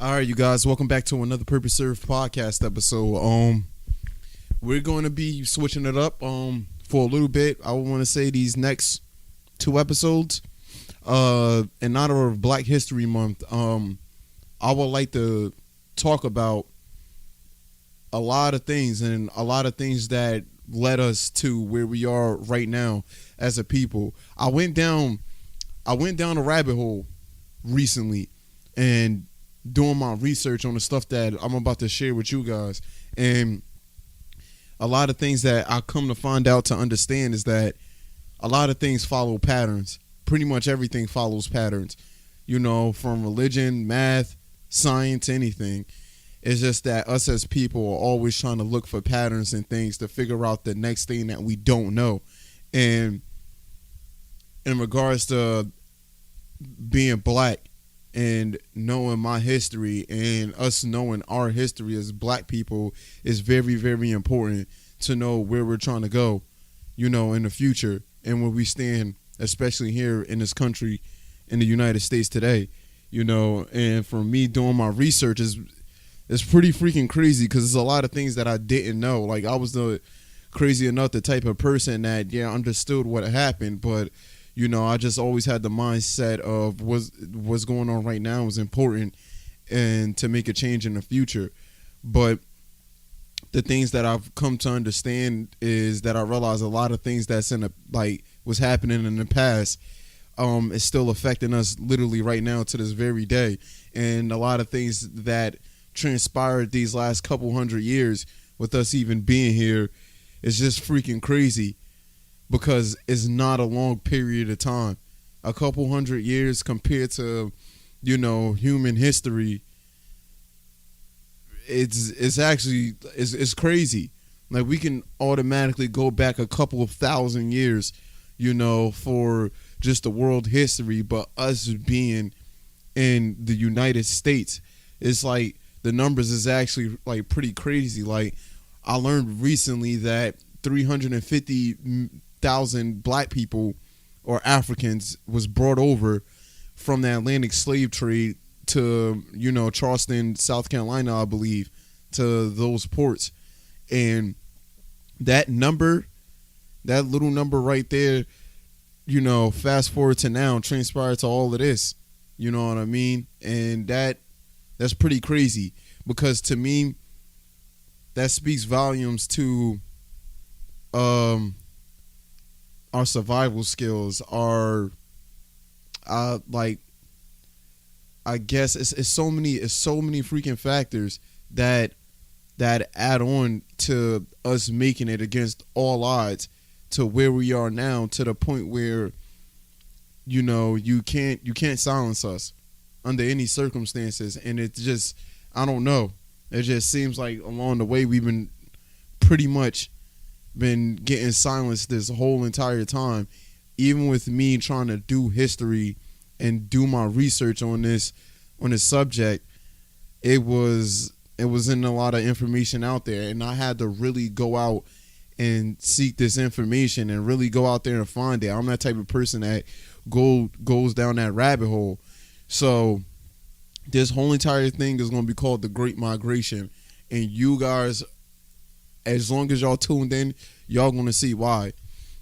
All right, you guys, welcome back to another Purpose Served podcast episode. We're going to be switching it up for a little bit. I want to say these next two episodes, in honor of Black History Month, I would like to talk about a lot of things that led us to where we are right now as a people. I went down a rabbit hole recently and doing my research on the stuff that I'm about to share with you guys. And a lot of things that I come to find out to understand is that a lot of things follow patterns. Pretty much everything follows patterns, from religion, math, science, anything. It's just that us as people are always trying to look for patterns and things to figure out the next thing that we don't know. And in regards to being black and knowing my history and us knowing our history as black people is very, very important to know where we're trying to go, in the future and where we stand, especially here in this country, in the United States today, and for me doing my research it's pretty freaking crazy because there's a lot of things that I didn't know. Like I was crazy enough the type of person that understood what happened, but I just always had the mindset of what's going on right now is important and to make a change in the future. But the things that I've come to understand is that I realize a lot of things that's was happening in the past is still affecting us literally right now to this very day. And a lot of things that transpired these last couple hundred years with us even being here is just freaking crazy because it's not a long period of time. A couple hundred years compared to, human history, it's actually crazy. Like we can automatically go back a couple of thousand years, for just the world history, but us being in the United States, it's like the numbers is actually like pretty crazy. Like I learned recently that 350,000 black people or Africans was brought over from the Atlantic slave trade to, Charleston, South Carolina, I believe, to those ports. And that little number right there, fast forward to now, transpired to all of this. You know what I mean? And that's pretty crazy because to me, that speaks volumes to our survival skills, I guess it's so many freaking factors that add on to us making it against all odds to where we are now, to the point where you can't silence us under any circumstances. And it's just, I don't know, it just seems like along the way we've been pretty much been getting silenced this whole entire time. Even with me trying to do history and do my research on this subject, it was in a lot of information out there, and I had to really go out and seek this information and really go out there and find it. I'm that type of person that goes down that rabbit hole. So this whole entire thing is going to be called the Great Migration, and you guys, as long as y'all tuned in, y'all going to see why.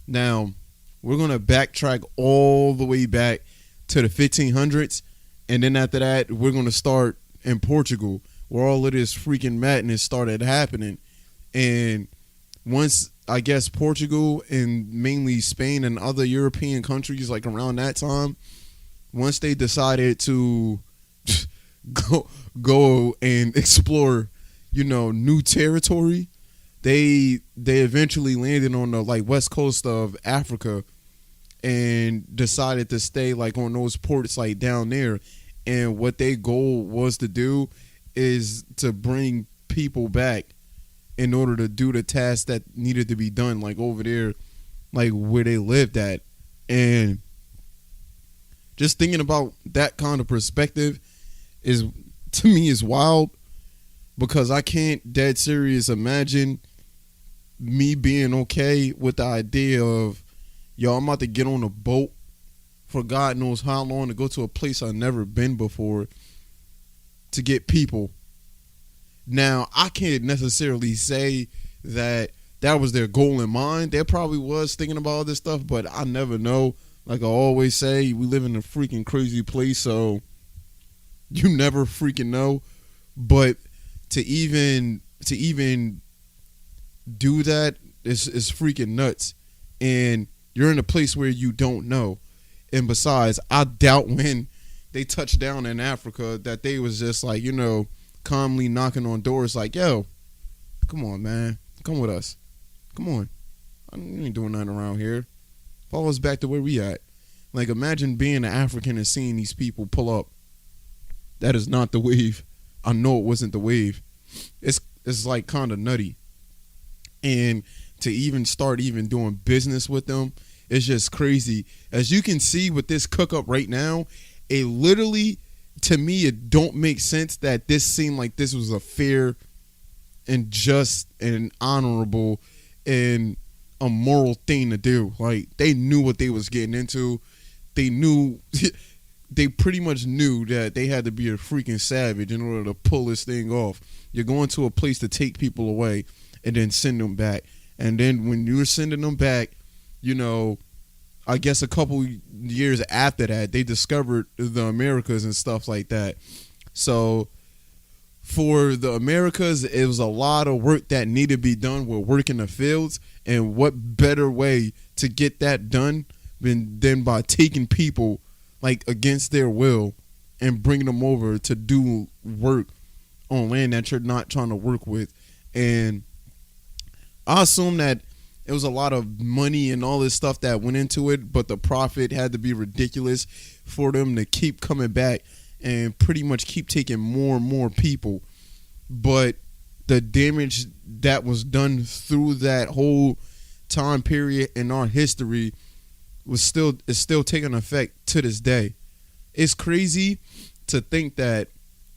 Now, we're going to backtrack all the way back to the 1500s, and then after that, we're going to start in Portugal, where all of this freaking madness started happening. And once, I guess, Portugal and mainly Spain and other European countries, like around that time, once they decided to go and explore, new territory, they eventually landed on the west coast of Africa and decided to stay on those ports down there. And what their goal was to do is to bring people back in order to do the tasks that needed to be done over there, where they lived at. And just thinking about that kind of perspective is, to me, is wild, because I can't dead serious imagine me being okay with the idea of, I'm about to get on a boat for God knows how long to go to a place I've never been before, to get people. Now, I can't necessarily say that that was their goal in mind. They probably was thinking about all this stuff, but I never know. Like I always say, we live in a freaking crazy place, so you never freaking know. But to even do that is freaking nuts. And you're in a place where you don't know. And besides, I doubt when they touched down in Africa that they was just like, calmly knocking on doors like, yo, come on, man. Come with us. Come on. You ain't doing nothing around here. Follow us back to where we at. Like, imagine being an African and seeing these people pull up. That is not the wave. I know it wasn't the wave. It's like kind of nutty. And to even start even doing business with them, it's just crazy. As you can see with this cook up right now, it literally, to me, it don't make sense that this seemed like this was a fair and just and honorable and a moral thing to do. Like, they knew what they was getting into. They knew, they pretty much knew that they had to be a freaking savage in order to pull this thing off. You're going to a place to take people away and then send them back. And then when you're sending them back, I guess a couple years after that, they discovered the Americas and stuff like that. So for the Americas, it was a lot of work that needed to be done with work in the fields. And what better way to get that done than by taking people like against their will and bringing them over to do work on land that you're not trying to work with. And I assume that it was a lot of money and all this stuff that went into it, but the profit had to be ridiculous for them to keep coming back and pretty much keep taking more and more people. But the damage that was done through that whole time period in our history is still taking effect to this day. It's crazy to think that,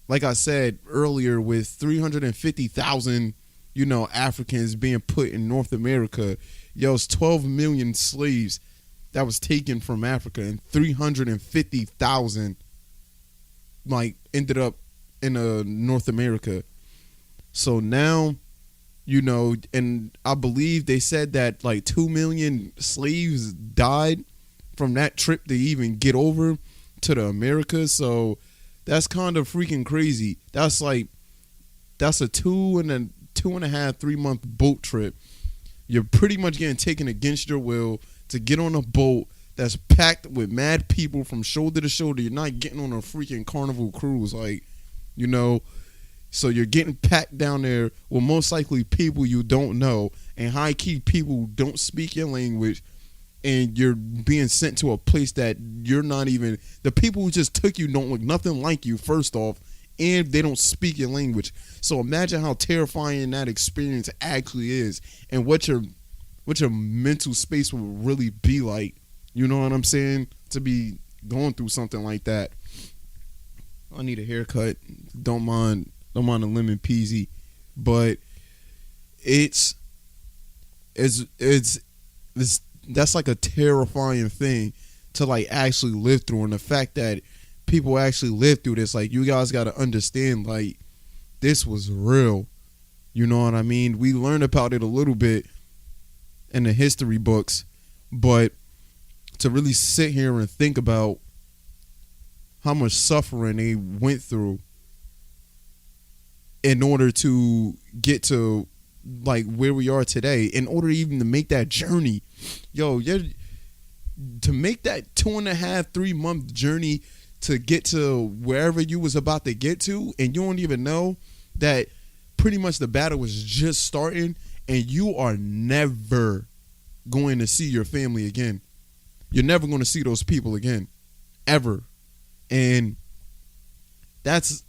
like I said earlier, with 350,000 Africans being put in North America, it's 12 million slaves that was taken from Africa, and 350,000 ended up in North America. So now, and I believe they said that 2 million slaves died from that trip to even get over to the Americas. So that's kind of freaking crazy. That's a 2.5, 3 month boat trip. You're pretty much getting taken against your will to get on a boat that's packed with mad people from shoulder to shoulder. You're not getting on a freaking Carnival cruise, so you're getting packed down there with most likely people you don't know and high key people who don't speak your language, and you're being sent to a place that you're not even, the people who just took you don't look nothing like you, first off, and they don't speak your language. So imagine how terrifying that experience actually is, and what your mental space will really be like. You know what I'm saying? To be going through something like that. I need a haircut. Don't mind a lemon peasy, but it's that's like a terrifying thing to actually live through, and the fact that people actually live through this, you guys got to understand, this was real. You know what I mean? We learned about it a little bit in the history books, but to really sit here and think about how much suffering they went through in order to get to where we are today, in order even to make that journey, to make that 2.5, 3 month journey to get to wherever you was about to get to, and you don't even know that pretty much the battle was just starting, and you are never going to see your family again. You're never going to see those people again, ever. And that's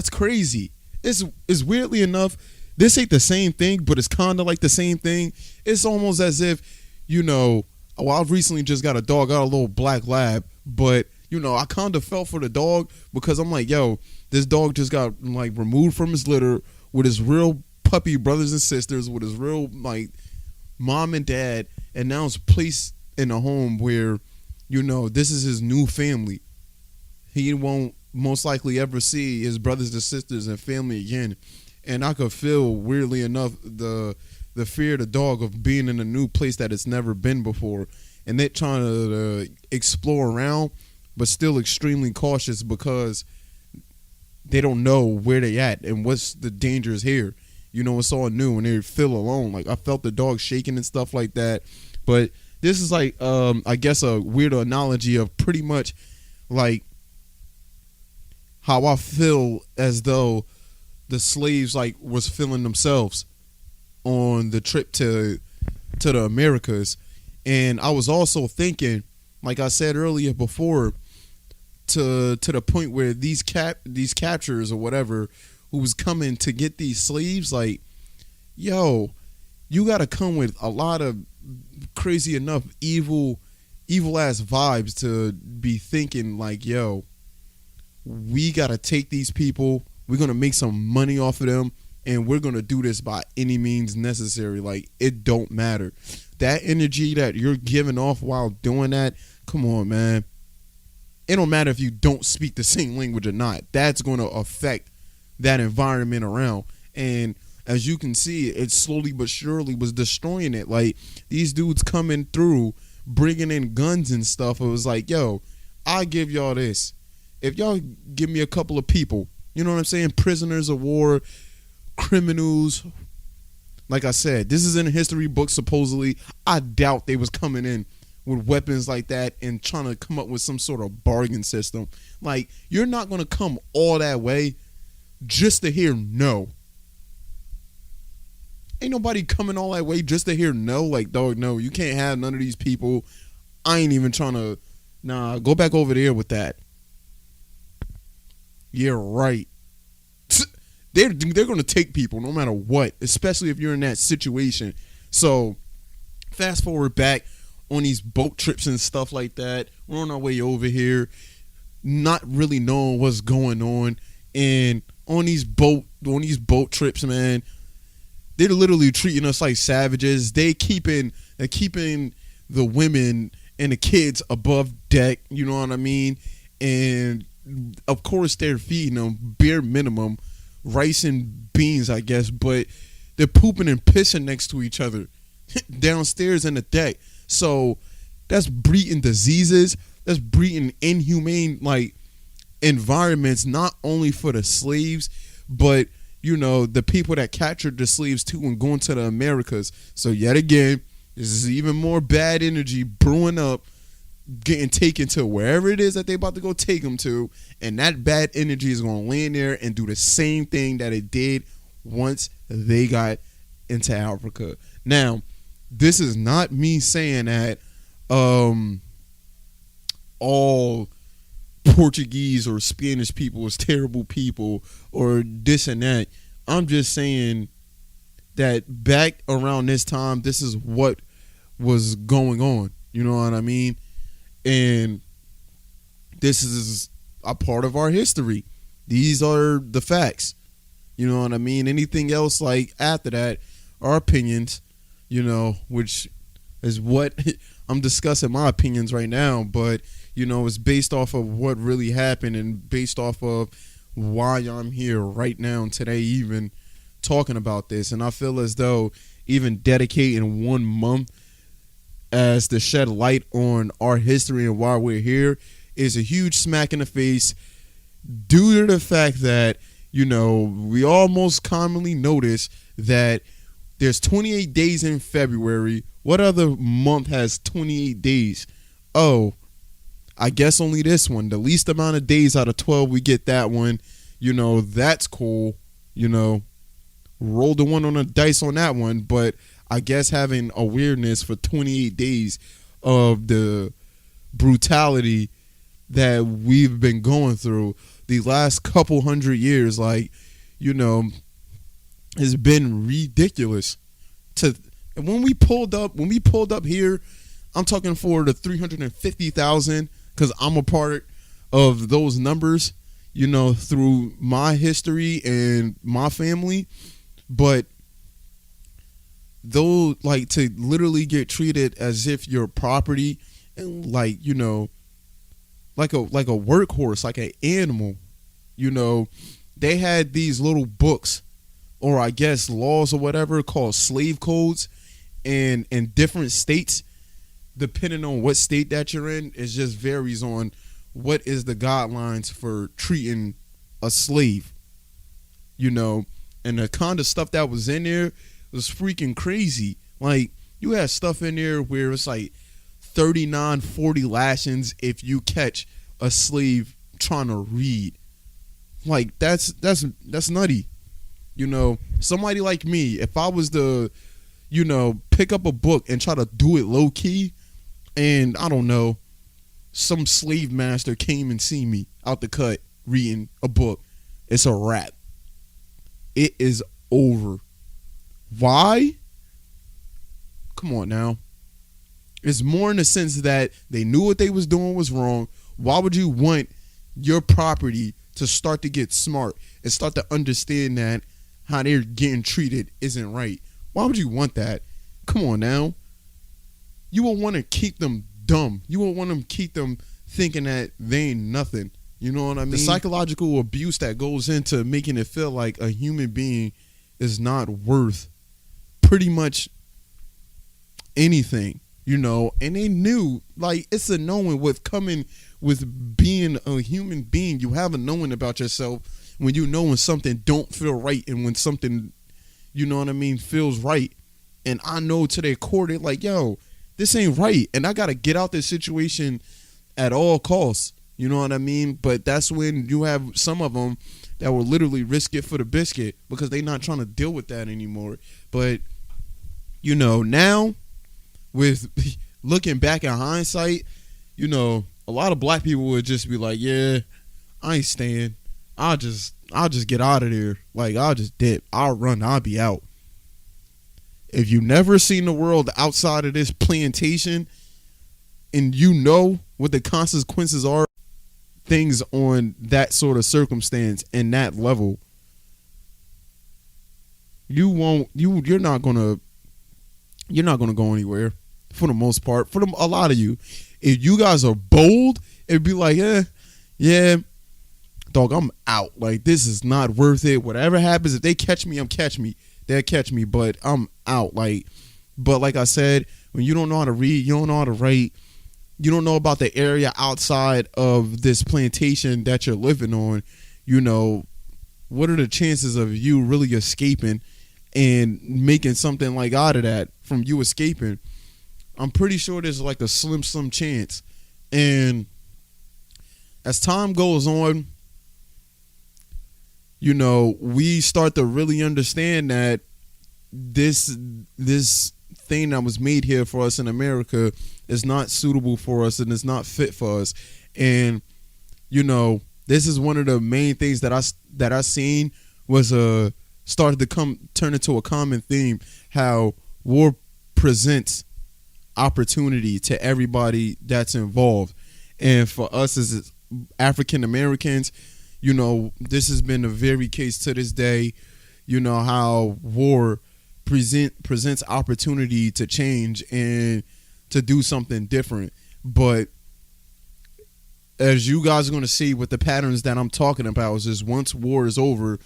crazy. It's weirdly enough, this ain't the same thing, but it's kind of like the same thing. It's almost as if, I've recently just got a dog, got a little black lab, but I kind of felt for the dog, because I'm like, this dog just got removed from his litter with his real puppy brothers and sisters, with his real mom and dad, and now it's placed in a home where this is his new family. He won't most likely ever see his brothers and sisters and family again. And I could feel, weirdly enough, the fear of the dog of being in a new place that it's never been before, and it trying to explore around, but still extremely cautious because they don't know where they at and what's the dangers here. You know, it's all new and they feel alone. Like, I felt the dog shaking and stuff like that. But this is like, I guess, a weird analogy of pretty much like how I feel as though the slaves like was feeling themselves on the trip to the Americas. And I was also thinking, like I said earlier before, to the point where these captures or whatever who was coming to get these slaves, like, yo, you gotta come with a lot of crazy enough evil ass vibes to be thinking like, yo, we gotta take these people, we're gonna make some money off of them, and we're gonna do this by any means necessary. Like, it don't matter. That energy that you're giving off while doing that, come on, man. It don't matter if you don't speak the same language or not. That's going to affect that environment around. And as you can see, it slowly but surely was destroying it. Like, these dudes coming through, bringing in guns and stuff. It was like, yo, I'll give y'all this. If y'all give me a couple of people, you know what I'm saying? Prisoners of war, criminals. Like I said, this is in a history book, supposedly. I doubt they was coming in with weapons like that and trying to come up with some sort of bargain system. Like, you're not going to come all that way just to hear no. Ain't nobody coming all that way just to hear no. Like, dog, no, you can't have none of these people. I ain't even trying to, nah, go back over there with that. Yeah, right. They're going to take people no matter what, especially if you're in that situation. So, fast forward back on these boat trips and stuff like that. We're on our way over here, not really knowing what's going on. And on these boat trips, man, they're literally treating us like savages. They're keeping the women and the kids above deck, you know what I mean? And of course they're feeding them bare minimum rice and beans, I guess, but they're pooping and pissing next to each other downstairs in the deck. So that's breeding diseases, that's breeding inhumane like environments, not only for the slaves, but you know, the people that captured the slaves too and going to the Americas. So yet again, this is even more bad energy brewing up, getting taken to wherever it is that they about to go take them to, and that bad energy is going to land there and do the same thing that it did once they got into Africa. Now, this is not me saying that all Portuguese or Spanish people is terrible people or this and that. I'm just saying that back around this time, this is what was going on. You know what I mean? And this is a part of our history. These are the facts. You know what I mean? Anything else like after that are opinions, you know, which is what I'm discussing my opinions right now, but you know, it's based off of what really happened and based off of why I'm here right now today even talking about this. And I feel as though even dedicating 1 month as to shed light on our history and why we're here is a huge smack in the face due to the fact that, you know, we almost commonly notice that there's 28 days in February. What other month has 28 days? Oh, I guess only this one. The least amount of days out of 12, we get that one. You know, that's cool. You know, roll the one on the dice on that one. But I guess having awareness for 28 days of the brutality that we've been going through the last couple hundred years, like, you know, has been ridiculous. When we pulled up here, I'm talking for the 350,000, because I'm a part of those numbers, you know, through my history and my family. But though, like, to literally get treated as if you're property and, like, you know, like a workhorse, like an animal. You know, they had these little books, or I guess laws or whatever, called slave codes, and in different states, depending on what state that you're in, it just varies on what is the guidelines for treating a slave. You know, and the kind of stuff that was in there was freaking crazy. Like, you had stuff in there where it's like 39, 40 lashings if you catch a slave trying to read. Like, that's nutty. You know, somebody like me, if I was to, you know, pick up a book and try to do it low key, and I don't know, some slave master came and see me out the cut reading a book, it's a wrap. It is over. Why? Come on now. It's more in the sense that they knew what they was doing was wrong. Why would you want your property to start to get smart and start to understand that how they're getting treated isn't right? Why would you want that? Come on now. You will want to keep them dumb. You will want to keep them thinking that they ain't nothing. You know what I mean? The psychological abuse that goes into making it feel like a human being is not worth pretty much anything, you know. And they knew, like, it's a knowing with coming with being a human being. You have a knowing about yourself when you know when something don't feel right and when something, you know what I mean, feels right. And I know to their core, they're like, yo, this ain't right, and I gotta get out this situation at all costs. You know what I mean? But that's when you have some of them that will literally risk it for the biscuit because they're not trying to deal with that anymore. But, you know, now with looking back in hindsight, you know, a lot of black people would just be like, yeah, I ain't staying. I'll just get out of there. Like, I'll just dip. I'll run. I'll be out. If you never seen the world outside of this plantation and you know what the consequences are, things on that sort of circumstance and that level, you're not gonna go anywhere for the most part. For a lot of you, if you guys are bold, it'd be like, yeah, dog, I'm out. Like, this is not worth it. Whatever happens, if they catch me, they'll catch me, but I'm out. But like I said, when you don't know how to read, you don't know how to write, you don't know about the area outside of this plantation that you're living on, you know, what are the chances of you really escaping and making something like out of that from you escaping? I'm pretty sure there's like a slim chance. And as time goes on, you know, we start to really understand that this thing that was made here for us in America is not suitable for us and is not fit for us. And, you know, this is one of the main things that I seen was started to turn into a common theme, how war presents opportunity to everybody that's involved. And for us as African Americans, you know, this has been a very case to this day, you know, how war presents opportunity to change and to do something different. But as you guys are going to see with the patterns that I'm talking about, is just once war is over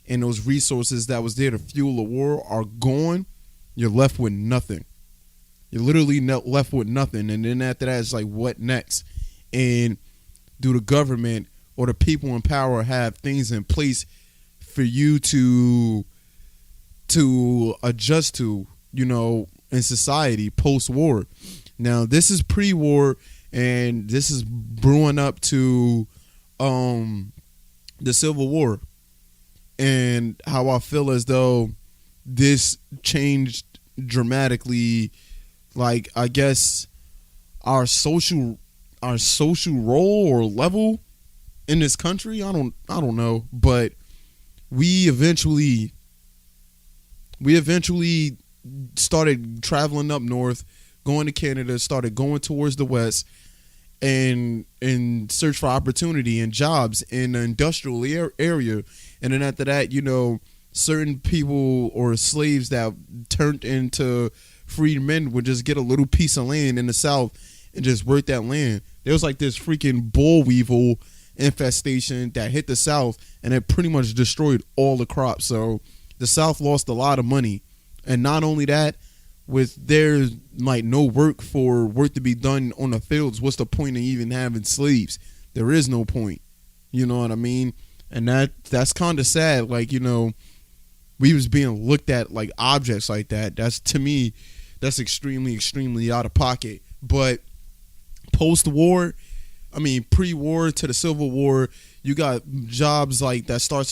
and those resources that was there to fuel the war are gone, you're left with nothing. You're literally left with nothing. And then after that, it's like, what next? And do the government or the people in power have things in place for you to adjust to, you know, in society post-war? Now, this is pre-war, and this is brewing up to the Civil War, and how I feel as though this changed dramatically, like, I guess our social role or level in this country. I don't know, but we eventually started traveling up north, going to Canada, started going towards the west, and search for opportunity and jobs in the industrial area. And then after that, you know, certain people or slaves that turned into freed men would just get a little piece of land in the South and just work that land. There was like this freaking boll weevil infestation that hit the South, and it pretty much destroyed all the crops. So the South lost a lot of money. And not only that, with there's like no work to be done on the fields, what's the point of even having slaves? There is no point. You know what I mean? And that's kind of sad. Like, we was being looked at like objects like that. That's, to me, that's extremely, extremely out of pocket. But post-war, pre-war to the Civil War, you got jobs like that start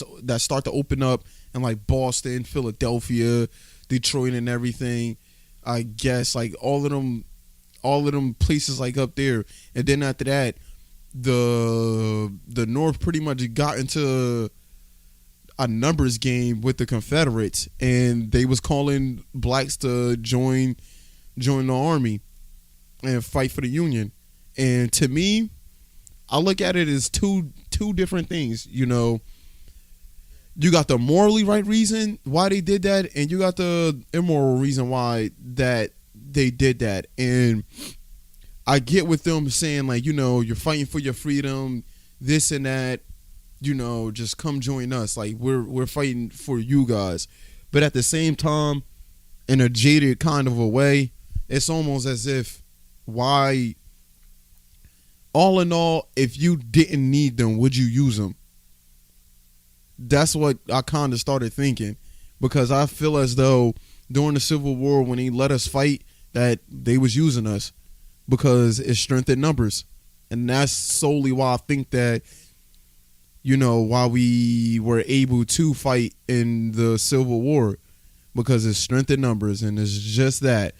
to open up in like Boston, Philadelphia, Detroit, and everything. I guess like all of them places like up there. And then after that, the North pretty much got into a numbers game with the Confederates, and they was calling blacks to join the army and fight for the Union. And to me, I look at it as two different things. You got the morally right reason why they did that, and you got the immoral reason why that they did that. And I get with them saying like, you're fighting for your freedom, this and that, just come join us. Like we're fighting for you guys. But at the same time, in a jaded kind of a way, it's almost as if, why, all in all, if you didn't need them, would you use them? That's what I kind of started thinking, because I feel as though during the Civil War, when they let us fight, that they was using us because it strengthened numbers. And that's solely why I think that, why we were able to fight in the Civil War, because it strengthened numbers, and it's just that.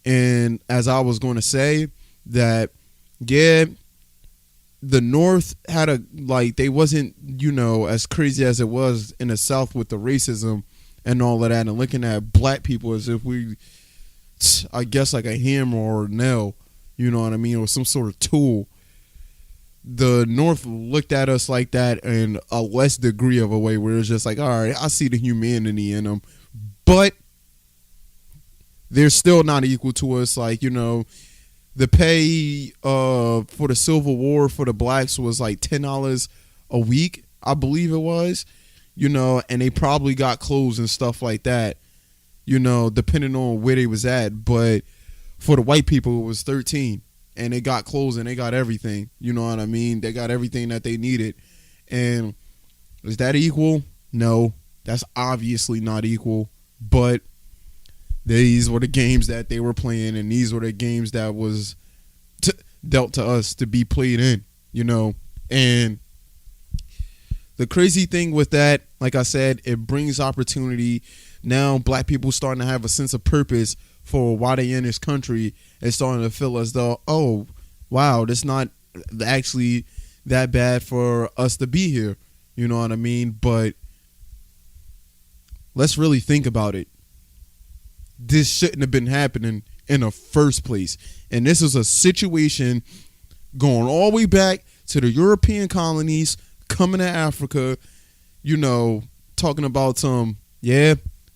And as I was going to say, that, yeah, the North had they wasn't, as crazy as it was in the South with the racism and all of that, and looking at black people as if we, I guess, like a hammer or a nail, you know what I mean, or some sort of tool. The North looked at us like that in a less degree of a way, where it's just like, all right, I see the humanity in them, but they're still not equal to us. Like, the pay for the Civil War for the blacks was like $10 a week, I believe it was, and they probably got clothes and stuff like that, depending on where they was at. But for the white people, it was 13, and they got clothes and they got everything. You know what I mean? They got everything that they needed. And is that equal? No, that's obviously not equal. But these were the games that they were playing, and these were the games that was dealt to us to be played in, And the crazy thing with that, like I said, it brings opportunity. Now black people starting to have a sense of purpose for why they in this country, and starting to feel as though, oh, wow, it's not actually that bad for us to be here. You know what I mean? But let's really think about it. This shouldn't have been happening in the first place. And this is a situation going all the way back to the European colonies, coming to Africa, talking about some,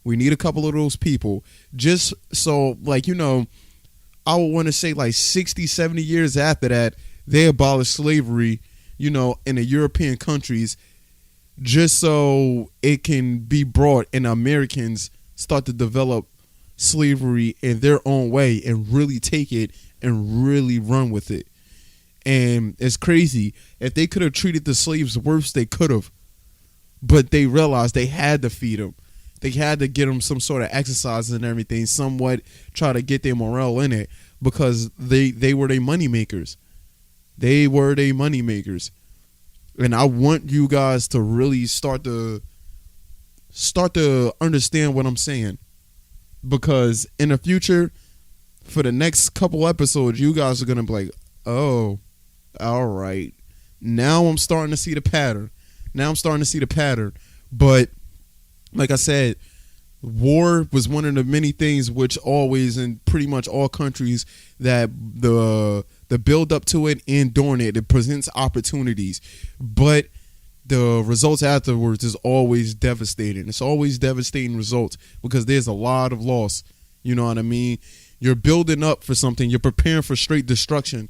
we need a couple of those people. Just so, I would want to say 60, 70 years after that, they abolished slavery, in the European countries, just so it can be brought and Americans start to develop slavery in their own way and really take it and really run with it. And it's crazy. If they could have treated the slaves worse, they could have. But they realized they had to feed them. They had to get them some sort of exercise and everything, somewhat try to get their morale in it, because they were their money makers. They were their money makers. And I want you guys to really start to understand what I'm saying. Because in the future, for the next couple episodes, you guys are going to be like, oh, all right. Now I'm starting to see the pattern. But like I said, war was one of the many things which always, in pretty much all countries, that the build up to it and during it presents opportunities. But the results afterwards is always devastating. It's always devastating results, because there's a lot of loss. You know what I mean? You're building up for something. You're preparing for straight destruction.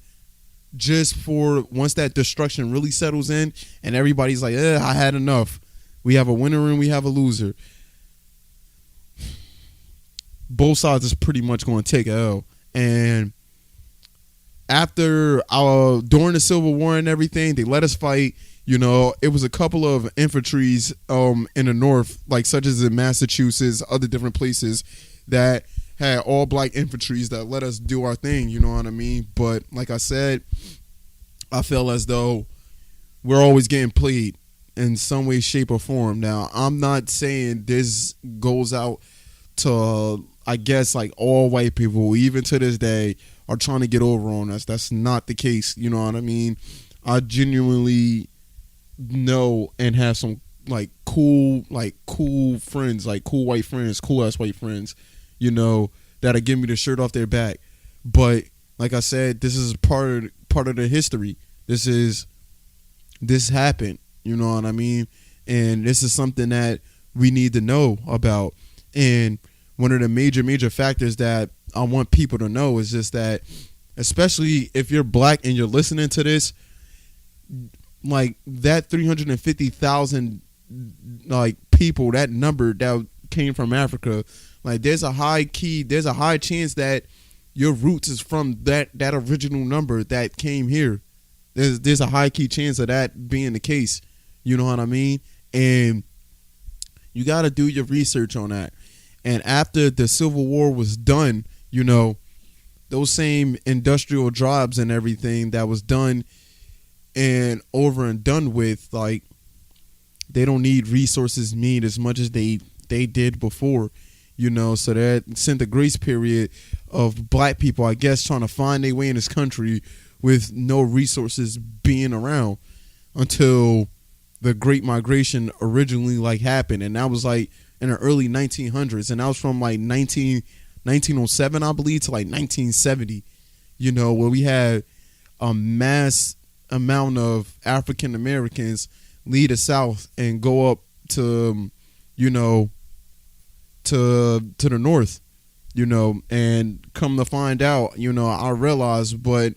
Just for once that destruction really settles in and everybody's like, I had enough. We have a winner and we have a loser. Both sides is pretty much going to take a L. And after during the Civil War and everything, they let us fight. It was a couple of infantries in the North, like such as in Massachusetts, other different places that had all black infantries that let us do our thing, you know what I mean? But like I said, I feel as though we're always getting played in some way, shape, or form. Now, I'm not saying this goes out to, I guess, like all white people, even to this day, are trying to get over on us. That's not the case, you know what I mean? I genuinely know and have some cool friends, like cool white friends, cool ass white friends, that'll give me the shirt off their back. But like I said, this is part of the history. This happened, you know what I mean? And this is something that we need to know about. And one of the major factors that I want people to know is just that, especially if you're black and you're listening to this, like that 350,000 people, that number that came from Africa, like there's a high chance that your roots is from that original number that came here. There's a high key chance of that being the case. You know what I mean? And you got to do your research on that. And after the Civil War was done, those same industrial jobs and everything that was done and over and done with, like, they don't need resources need as much as they did before, so that sent a grace period of black people, I guess, trying to find their way in this country with no resources being around until the Great Migration originally happened. And that was in the early 1900s, and that was from 1907, I believe, to 1970, where we had a mass amount of African Americans leave the South and go up to to the North, and come to find out, I realized, but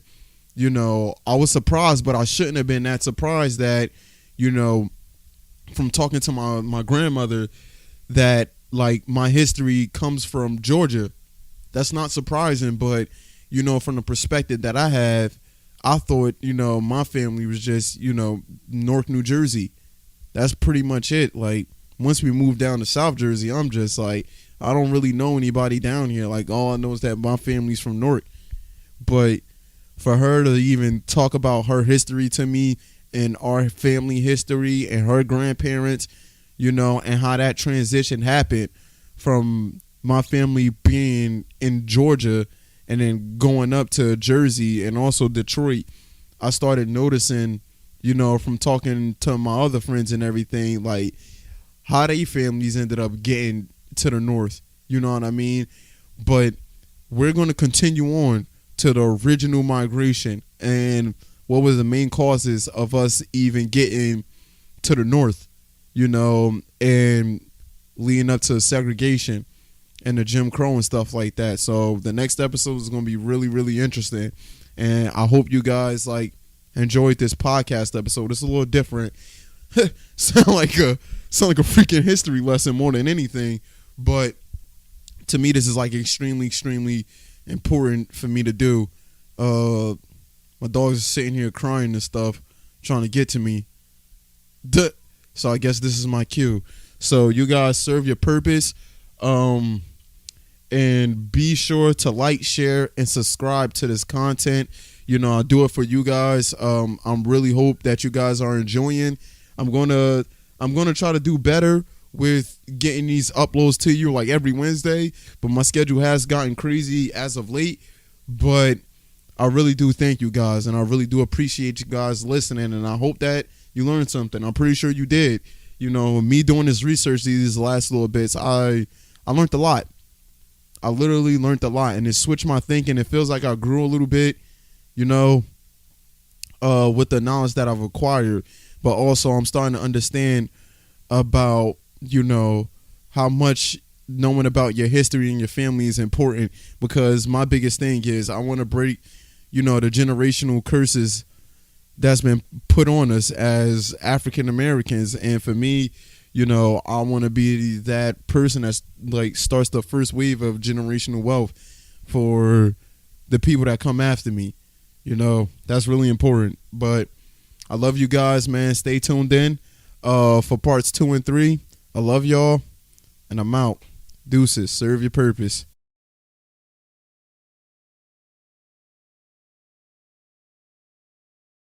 I was surprised, but I shouldn't have been that surprised that, from talking to my grandmother, that my history comes from Georgia. That's not surprising, but from the perspective that I have, I thought, my family was just, North New Jersey. That's pretty much it. Once we moved down to South Jersey, I'm just I don't really know anybody down here. All I know is that my family's from North. But for her to even talk about her history to me and our family history and her grandparents, and how that transition happened from my family being in Georgia and then going up to Jersey and also Detroit, I started noticing, from talking to my other friends and everything, how they families ended up getting to the North. You know what I mean? But we're going to continue on to the original migration and what was the main causes of us even getting to the North, and leading up to segregation and the Jim Crow and stuff like that. So the next episode is going to be really, really interesting. And I hope you guys enjoyed this podcast episode. It's a little different. sound like a freaking history lesson more than anything. But to me, this is extremely, extremely important for me to do. My dog is sitting here crying and stuff, trying to get to me. So I guess this is my cue. So you guys serve your purpose. And be sure to share, and subscribe to this content. I do it for you guys. I'm really hope that you guys are enjoying. I'm gonna try to do better with getting these uploads to you every Wednesday, but my schedule has gotten crazy as of late. But I really do thank you guys, and I really do appreciate you guys listening, and I hope that you learned something. I'm pretty sure you did. Me doing this research these last little bits, I learned a lot. I literally learned a lot, and it switched my thinking. It feels like I grew a little bit, with the knowledge that I've acquired. But also I'm starting to understand about, how much knowing about your history and your family is important, because my biggest thing is I want to break, the generational curses that's been put on us as African Americans. And for me, I want to be that person that's like starts the first wave of generational wealth for the people that come after me. That's really important. But I love you guys, man. Stay tuned in for parts 2 and 3. I love y'all, and I'm out. Deuces. Serve your purpose.